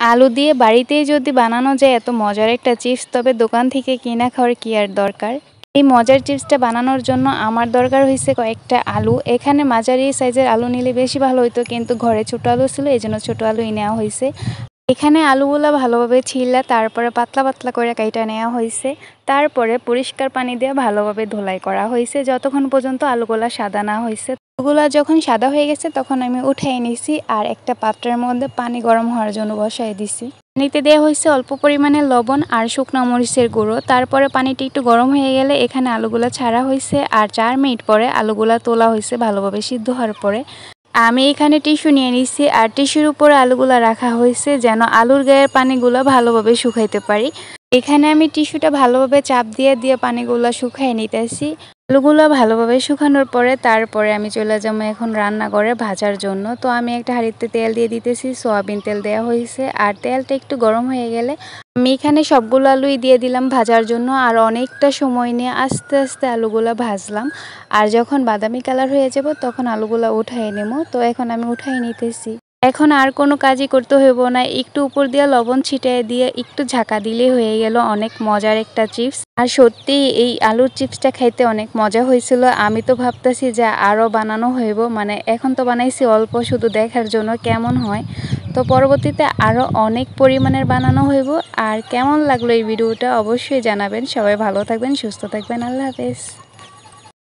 আলু দিয়ে বাড়িতেই যদি বানানো যায় এত মজার একটা চিপস, তবে দোকান থেকে কিনা খাওয়ার কি আর দরকার। এই মজার চিপসটা বানানোর জন্য আমার দরকার হয়েছে কয়েকটা আলু। এখানে মাঝারি সাইজের আলু নিলে বেশি ভালো হইতো, কিন্তু ঘরে ছোট আলু ছিল, এই জন্য ছোট আলুই নেওয়া হয়েছে। এখানে আলুগুলা ভালোভাবে ছিললা, তারপরে পাতলা পাতলা করে কাইটা নেওয়া হয়েছে। তারপরে পরিষ্কার পানি দিয়ে ভালোভাবে ধোলাই করা হয়েছে, যতক্ষণ পর্যন্ত আলুগুলা সাদা না হয়েছে। আলুগুলা যখন সাদা হয়ে গেছে তখন আমি উঠাই নিছি আর একটা পাত্রের মধ্যে পানি গরম হওয়ার জন্য বসাই দিছি। পানিতে দেওয়া হয়েছে অল্প পরিমাণে লবণ আর শুকনো মরিচের গুঁড়ো। তারপরে পানিটি একটু গরম হয়ে গেলে এখানে আলুগুলা ছাড়া হয়েছে আর 4 মিনিট পরে আলুগুলা তোলা হয়েছে ভালোভাবে সিদ্ধ হওয়ার পরে। আমি এখানে টিস্যু নিয়ে নিচ্ছি আর টিস্যুর উপরে আলুগুলা রাখা হয়েছে যেন আলুর গায়ের পানিগুলো ভালোভাবে শুকাইতে পারি। এখানে আমি টিস্যুটা ভালোভাবে চাপ দিয়ে দিয়ে পানিগুলো শুকাই নিতেছি। আলুগুলো ভালোভাবে শুকানোর পরে তারপরে আমি চলে যাবো এখন রান্নাঘরে ভাজার জন্য। তো আমি একটা হাঁড়িতে তেল দিয়ে দিতেছি, সয়াবিন তেল দেওয়া হয়েছে আর তেলটা একটু গরম হয়ে গেলে আমি এখানে সবগুলো আলুই দিয়ে দিলাম ভাজার জন্য। আর অনেকটা সময় নিয়ে আস্তে আস্তে আলুগুলো ভাজলাম। আর যখন বাদামি কালার হয়ে যাব তখন আলুগুলো উঠাই নেব। তো এখন আমি উঠাই নিতেছি। এখন আর কোনো কাজই করতে হইব না, একটু উপর দিয়ে লবণ ছিটিয়ে দিয়ে একটু ঝাঁকা দিলেই হয়ে গেল অনেক মজার একটা চিপস। আর সত্যি এই আলুর চিপসটা খাইতে অনেক মজা হয়েছিল। আমি তো ভাবতেছি যে আরও বানানো হইব, মানে এখন তো বানাইছি অল্প শুধু দেখার জন্য কেমন হয়। তো পরবর্তীতে আরও অনেক পরিমাণের বানানো হইব। আর কেমন লাগলো এই ভিডিওটা অবশ্যই জানাবেন। সবাই ভালো থাকবেন, সুস্থ থাকবেন, আল্লাহ হাফেজ।